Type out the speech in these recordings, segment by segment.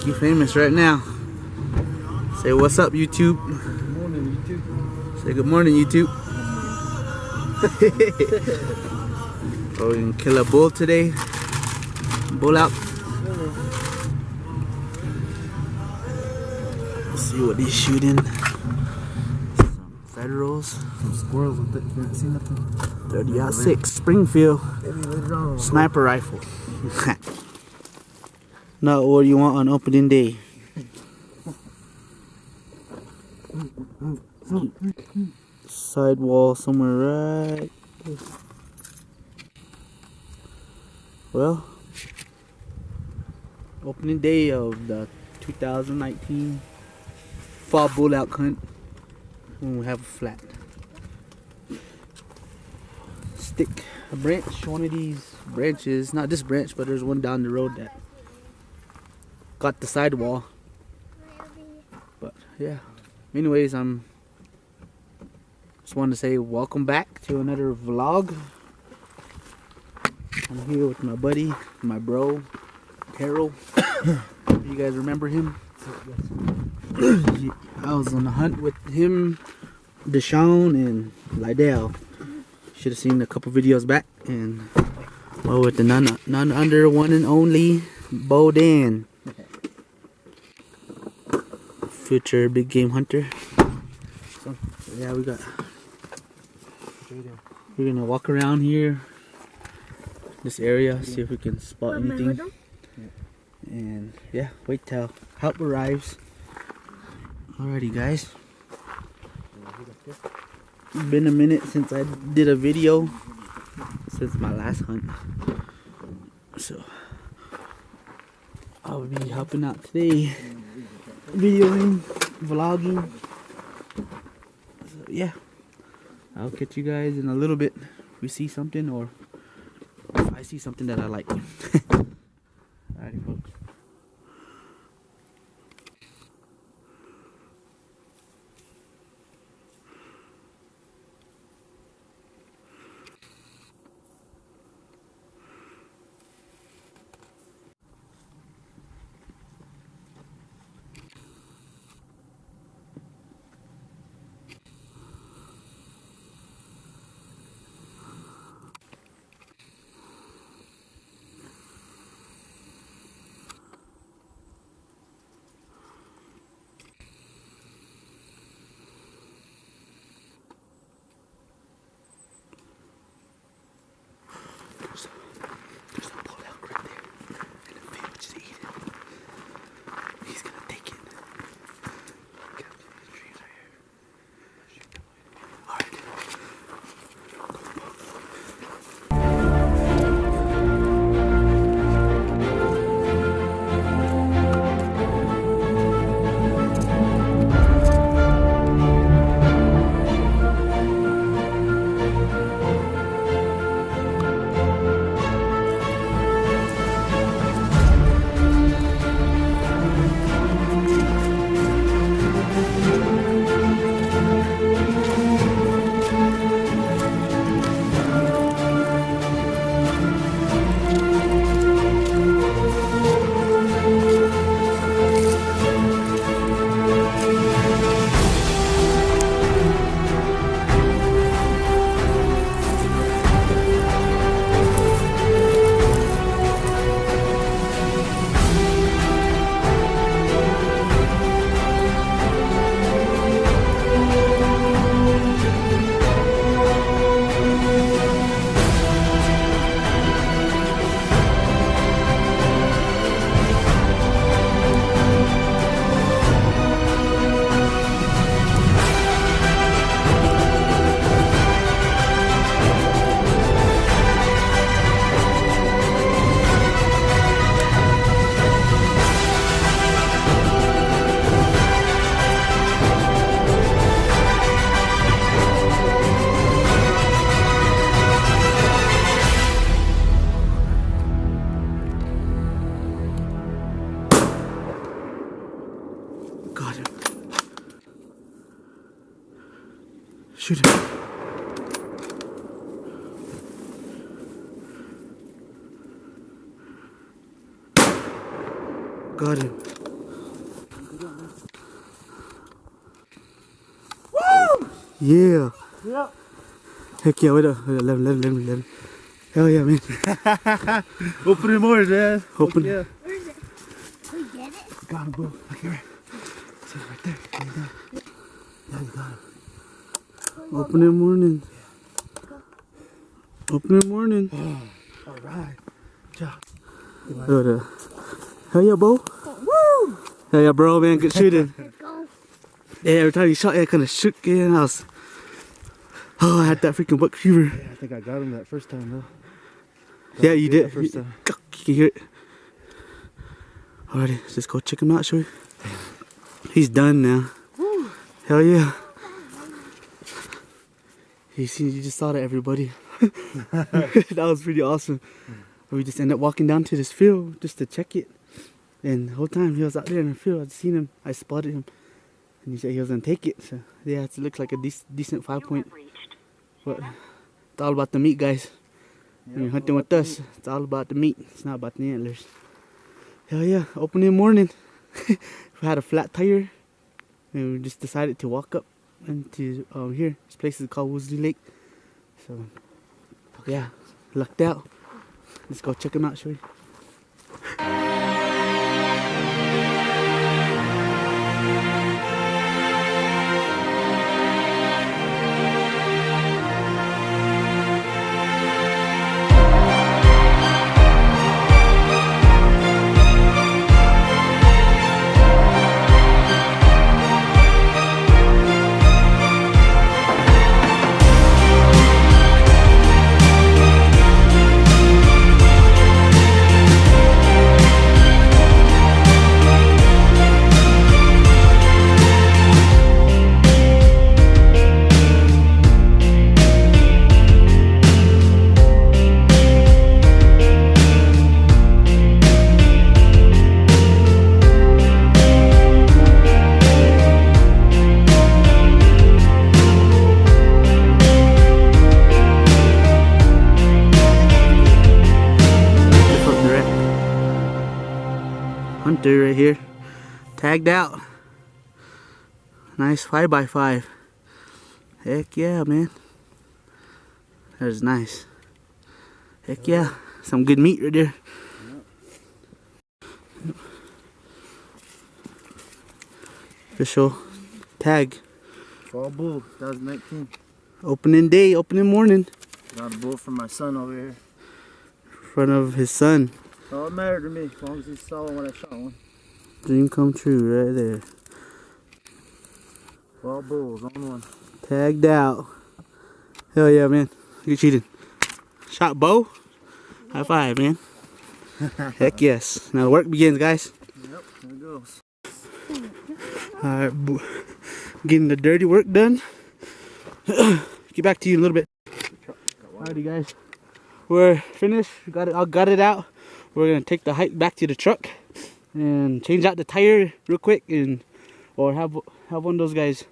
He famous right now. Say what's up, YouTube. Good morning, YouTube. Say good morning, YouTube. Oh, we're gonna kill a bull today. Bull out. Let's see what he's shooting. Some Federals. Some squirrels with it. You didn't see nothing. 30-06 Springfield. Maybe later on. Sniper rifle. Not what you want on opening day. Sidewall somewhere right there. Well, opening day of the 2019 fall bull elk hunt when we have a flat. Stick a branch, one of these branches, not this branch, but there's one down the road that got the sidewall. But yeah, anyways, just wanted to say welcome back to another vlog. I'm here with my buddy, my bro, Terro. You guys remember him? I was on a hunt with him, Deshaun, and Lydell. Should have seen a couple videos back. And well, with the none under one and only Beau. Future big game hunter. So yeah, we're gonna walk around here, this area, see if we can spot anything. And yeah, wait till help arrives. Alrighty, guys. It's been a minute since I did a video since my last hunt, so I'll be helping out today, videoing, vlogging. So yeah, I'll catch you guys in a little bit if we see something, or if I see something that I like. Alrighty, folks. There's a bull elk right there, and the fish just eat it. He's gonna take it. Look at these trees right here. Alright. Got him. Shoot him. Got him. Yeah. Yep. Heck yeah, wait up. Let him. Hell yeah, man. Open it more, Dad. Open. Yeah. Where is it? We get it? Got him, Beau. Look here. See it right there. Yeah, you got him. Open it morning. Open it morning. All right. Job. Hell yeah, Beau. Woo! Hell yeah, bro, man. Good shooting. Let's go. Yeah, every time you shot, it kind of shook in. I had that freaking buck fever. Yeah, I think I got him that first time, though. Yeah, you did. First time. You can hear it. Alrighty, let's just go check him out, shall we? He's done now. Woo! Hell yeah. You just saw that, everybody. That was pretty awesome. We just ended up walking down to this field just to check it. And the whole time he was out there in the field, I'd seen him, I spotted him. And he said he was gonna take it. So yeah, it looks like a decent 5-point. But it's all about the meat, guys. When you're hunting with us, it's all about the meat. It's not about the antlers. Hell yeah, opening morning. We had a flat tire. And we just decided to walk up into here. This place is called Woolsey Lake. So yeah, lucked out. Let's go check him out, shall we? Hunter right here, tagged out. Nice 5x5. Heck yeah, man. That's nice. Heck yeah, some good meat right there. Official tag. Fall bull, 2019. Opening day, opening morning. Got a bull for my son over here. In front of his son. All it mattered to me, as long as he saw one when I shot one. Dream come true right there. Fall bulls on one. Tagged out. Hell yeah, man. You cheated. Shot Beau. High five, man. Heck yes. Now the work begins, guys. Yep, there it goes. Alright, getting the dirty work done. Get back to you in a little bit. Alrighty, guys. We're finished. I got it out. We're gonna take the hike back to the truck and change out the tire real quick, or have one of those guys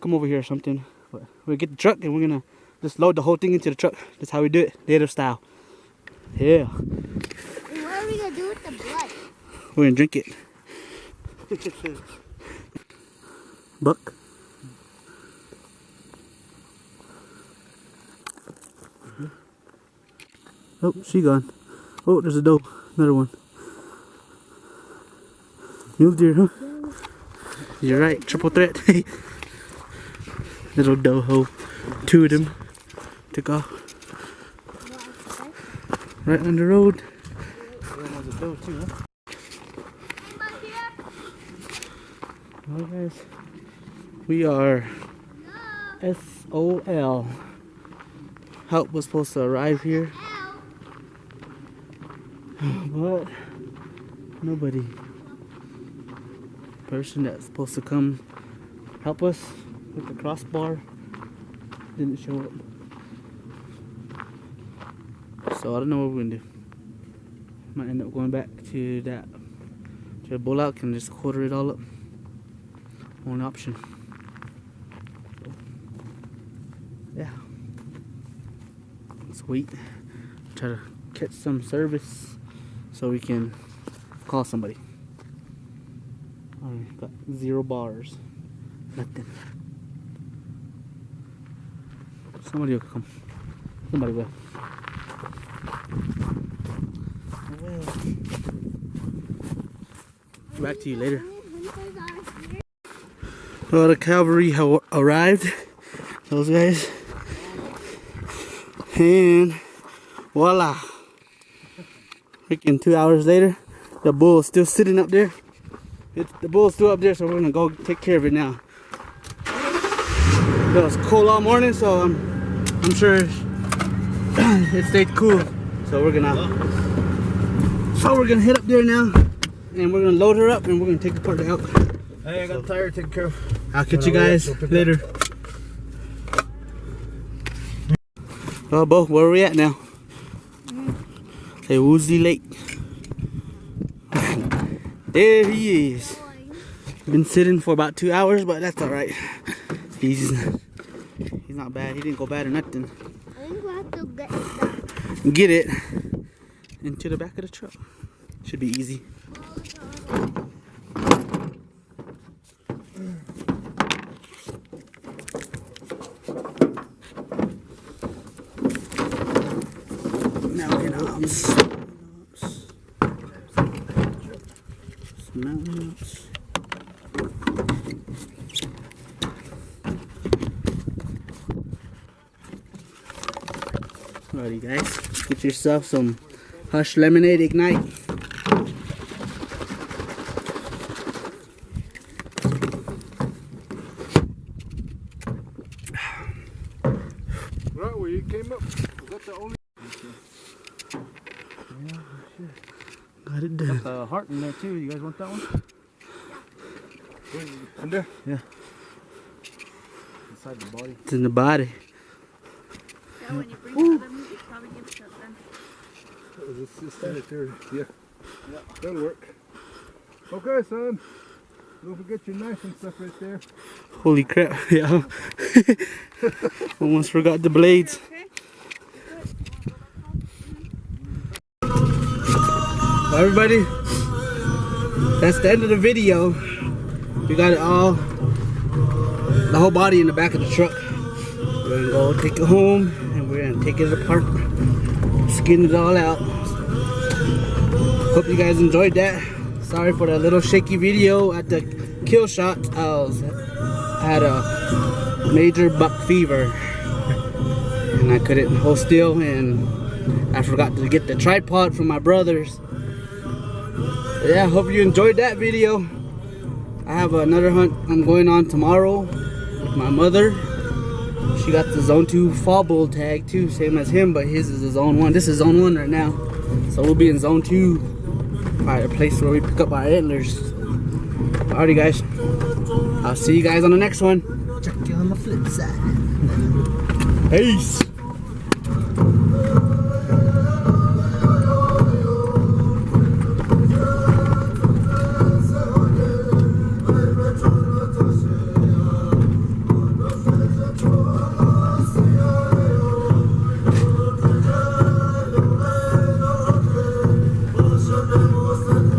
come over here or something. But we'll get the truck and we're gonna just load the whole thing into the truck. That's how we do it, native style. Yeah. What are we gonna do with the blood? We're gonna drink it. Buck. Oh, she gone. Oh, there's a doe. Another one. Mule deer, huh? You're right. Triple threat. Little doe ho. Two of them. Took off. Right on the road. There's a doe too, huh? Well, guys, we are SOL. Help was supposed to arrive here, but nobody. Person that's supposed to come help us with the crossbar didn't show up. So I don't know what we're gonna do. Might end up going back to the bullock and just quarter it all up. Only option. So, yeah. Let's wait. Try to catch some service so we can call somebody. Alright, got 0 bars. Nothing. Somebody will come. Somebody will. Back to you later. Well, the cavalry arrived. Those guys. And voila. Freaking 2 hours later, the bull is still sitting up there. The bull's still up there, so we're gonna go take care of it now. It was cold all morning, so I'm sure it stayed cool. So we're gonna head up there now, and we're gonna load her up, and we're gonna take the part out. Hey, I got the tire taken care of. I'll catch you guys later. Well, Beau, where are we at now? Say Woozy Lake. There he is. Been sitting for about 2 hours, but that's alright. He's not bad. He didn't go bad or nothing. I think we'll have to Get it into the back of the truck. Should be easy. Now we can mountains. Alrighty guys, get yourself some Hush Lemonade Ignite. Right where you came up, was that the only? Yeah, sure. Got it done. Got the heart in there too. You guys want that one? In there? Yeah. Inside the body. It's in the body. Yeah, when you bring it to them, you probably give it to them. It's right there. Yeah. That'll work. Okay, son. Don't forget your knife and stuff right there. Holy crap, yeah. Almost forgot the blades. Well, everybody, that's the end of the video. We got it all, the whole body in the back of the truck. We're gonna go take it home and we're gonna take it apart, skin it all out. Hope you guys enjoyed that. Sorry for that little shaky video at the kill shot. I had a major buck fever and I couldn't hold still, and I forgot to get the tripod from my brothers. Yeah, hope you enjoyed that video. I have another hunt I'm going on tomorrow with my mother. She got the zone 2 fall bull tag too, same as him, but his is the zone 1. This is zone 1 right now, so we'll be in zone 2 by a place where we pick up our antlers. Alrighty guys, I'll see you guys on the next one. Check you on the flip side. Peace. Você